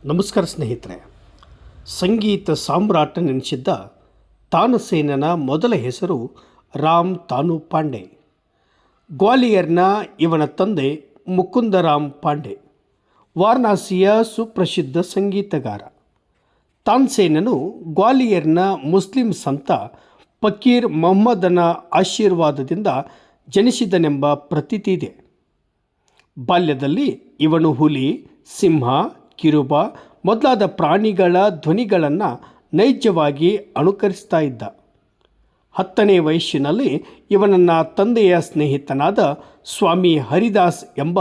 ನಮಸ್ಕಾರ ಸ್ನೇಹಿತರೆ. ಸಂಗೀತ ಸಾಮ್ರಾಟನೆನಿಸಿದ್ದ ತಾನಸೇನನ ಮೊದಲ ಹೆಸರು ರಾಮ್ ತಾನು ಪಾಂಡೆ. ಗ್ವಾಲಿಯರ್ನ ಇವನ ತಂದೆ ಮುಕುಂದರಾಮ್ ಪಾಂಡೆ ವಾರಣಾಸಿಯ ಸುಪ್ರಸಿದ್ಧ ಸಂಗೀತಗಾರ. ತಾನ್ಸೇನನು ಗ್ವಾಲಿಯರ್ನ ಮುಸ್ಲಿಂ ಸಂತ ಫಕೀರ್ ಮೊಹಮ್ಮದನ ಆಶೀರ್ವಾದದಿಂದ ಜನಿಸಿದನೆಂಬ ಪ್ರತೀತಿ ಇದೆ. ಬಾಲ್ಯದಲ್ಲಿ ಇವನು ಹುಲಿ, ಸಿಂಹ, ಕಿರುಬ ಮೊದಲಾದ ಪ್ರಾಣಿಗಳ ಧ್ವನಿಗಳನ್ನು ನೈಜವಾಗಿ ಅನುಕರಿಸ್ತಾ ಇದ್ದ. 10ನೇ ವಯಸ್ಸಿನಲ್ಲಿ ಇವನನ್ನು ತಂದೆಯ ಸ್ನೇಹಿತನಾದ ಸ್ವಾಮಿ ಹರಿದಾಸ್ ಎಂಬ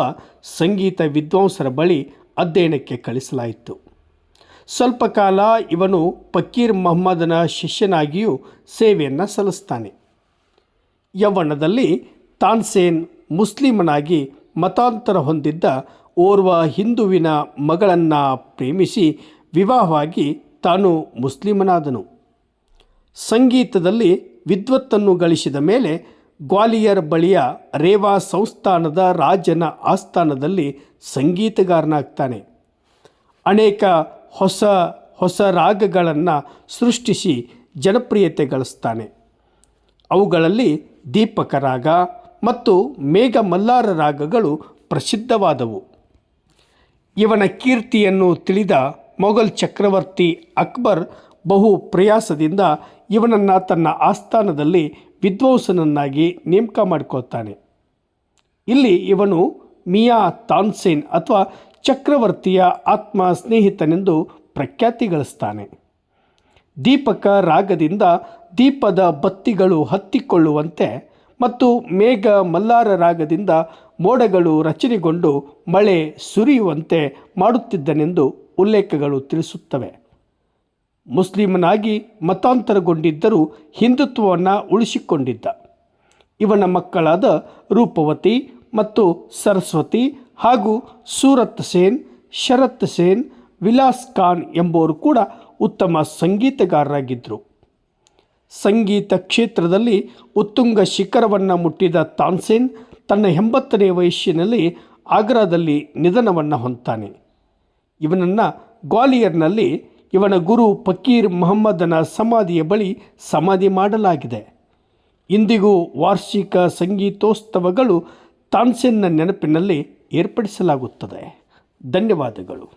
ಸಂಗೀತ ವಿದ್ವಾಂಸರ ಬಳಿ ಅಧ್ಯಯನಕ್ಕೆ ಕಳಿಸಲಾಯಿತು. ಸ್ವಲ್ಪ ಕಾಲ ಇವನು ಫಕೀರ್ ಮೊಹಮ್ಮದನ ಶಿಷ್ಯನಾಗಿಯೂ ಸೇವೆಯನ್ನು ಸಲ್ಲಿಸ್ತಾನೆ. ಯೌವನದಲ್ಲಿ ತಾನ್ಸೇನ್ ಮುಸ್ಲಿಮನಾಗಿ ಮತಾಂತರ ಹೊಂದಿದ್ದ ಓರ್ವ ಹಿಂದುವಿನ ಮಗಳನ್ನು ಪ್ರೇಮಿಸಿ ವಿವಾಹವಾಗಿ ತಾನು ಮುಸ್ಲಿಮನಾದನು. ಸಂಗೀತದಲ್ಲಿ ವಿದ್ವತ್ತನ್ನು ಗಳಿಸಿದ ಮೇಲೆ ಗ್ವಾಲಿಯರ್ ಬಳಿಯ ರೇವಾ ಸಂಸ್ಥಾನದ ರಾಜನ ಆಸ್ಥಾನದಲ್ಲಿ ಸಂಗೀತಗಾರನಾಗ್ತಾನೆ. ಅನೇಕ ಹೊಸ ಹೊಸ ರಾಗಗಳನ್ನು ಸೃಷ್ಟಿಸಿ ಜನಪ್ರಿಯತೆ ಗಳಿಸ್ತಾನೆ. ಅವುಗಳಲ್ಲಿ ದೀಪಕ ರಾಗ ಮತ್ತು ಮೇಘ ಮಲ್ಲಾರ ರಾಗಗಳು ಪ್ರಸಿದ್ಧವಾದವು. ಇವನ ಕೀರ್ತಿಯನ್ನು ತಿಳಿದ ಮೊಘಲ್ ಚಕ್ರವರ್ತಿ ಅಕ್ಬರ್ ಬಹು ಪ್ರಯಾಸದಿಂದ ಇವನನ್ನು ತನ್ನ ಆಸ್ಥಾನದಲ್ಲಿ ವಿದ್ವಾಂಸನನ್ನಾಗಿ ನೇಮಕ ಮಾಡಿಕೊಳ್ತಾನೆ. ಇಲ್ಲಿ ಇವನು ಮಿಯಾ ತಾನ್ಸೇನ್ ಅಥವಾ ಚಕ್ರವರ್ತಿಯ ಆತ್ಮ ಸ್ನೇಹಿತನೆಂದು ಪ್ರಖ್ಯಾತಿ ಗಳಿಸ್ತಾನೆ. ದೀಪಕ ರಾಗದಿಂದ ದೀಪದ ಬತ್ತಿಗಳು ಹತ್ತಿಕೊಳ್ಳುವಂತೆ ಮತ್ತು ಮೇಘ ಮಲ್ಲಾರ ರಾಗದಿಂದ ಮೋಡಗಳು ರಚನೆಗೊಂಡು ಮಳೆ ಸುರಿಯುವಂತೆ ಮಾಡುತ್ತಿದ್ದನೆಂದು ಉಲ್ಲೇಖಗಳು ತಿಳಿಸುತ್ತವೆ. ಮುಸ್ಲಿಮನಾಗಿ ಮತಾಂತರಗೊಂಡಿದ್ದರೂ ಹಿಂದುತ್ವವನ್ನು ಉಳಿಸಿಕೊಂಡಿದ್ದ. ಇವನ ಮಕ್ಕಳಾದ ರೂಪವತಿ ಮತ್ತು ಸರಸ್ವತಿ ಹಾಗೂ ಸೂರತ್ ಸೇನ್, ಶರತ್ ಸೇನ್, ವಿಲಾಸ್ ಖಾನ್ ಎಂಬುವರು ಕೂಡ ಉತ್ತಮ ಸಂಗೀತಗಾರರಾಗಿದ್ದರು. ಸಂಗೀತ ಕ್ಷೇತ್ರದಲ್ಲಿ ಉತ್ತುಂಗ ಶಿಖರವನ್ನು ಮುಟ್ಟಿದ ತಾನ್ಸೇನ್ ತನ್ನ 80ನೇ ವಯಸ್ಸಿನಲ್ಲಿ ಆಗ್ರಾದಲ್ಲಿ ನಿಧನವನ್ನು ಹೊಂದ್ತಾನೆ. ಇವನನ್ನು ಗ್ವಾಲಿಯರ್ನಲ್ಲಿ ಇವನ ಗುರು ಫಕೀರ್ ಮೊಹಮ್ಮದನ ಸಮಾಧಿಯ ಬಳಿ ಸಮಾಧಿ ಮಾಡಲಾಗಿದೆ. ಇಂದಿಗೂ ವಾರ್ಷಿಕ ಸಂಗೀತೋತ್ಸವಗಳು ತಾನ್ಸೇನ್ನ ನೆನಪಿನಲ್ಲಿ ಏರ್ಪಡಿಸಲಾಗುತ್ತದೆ. ಧನ್ಯವಾದಗಳು.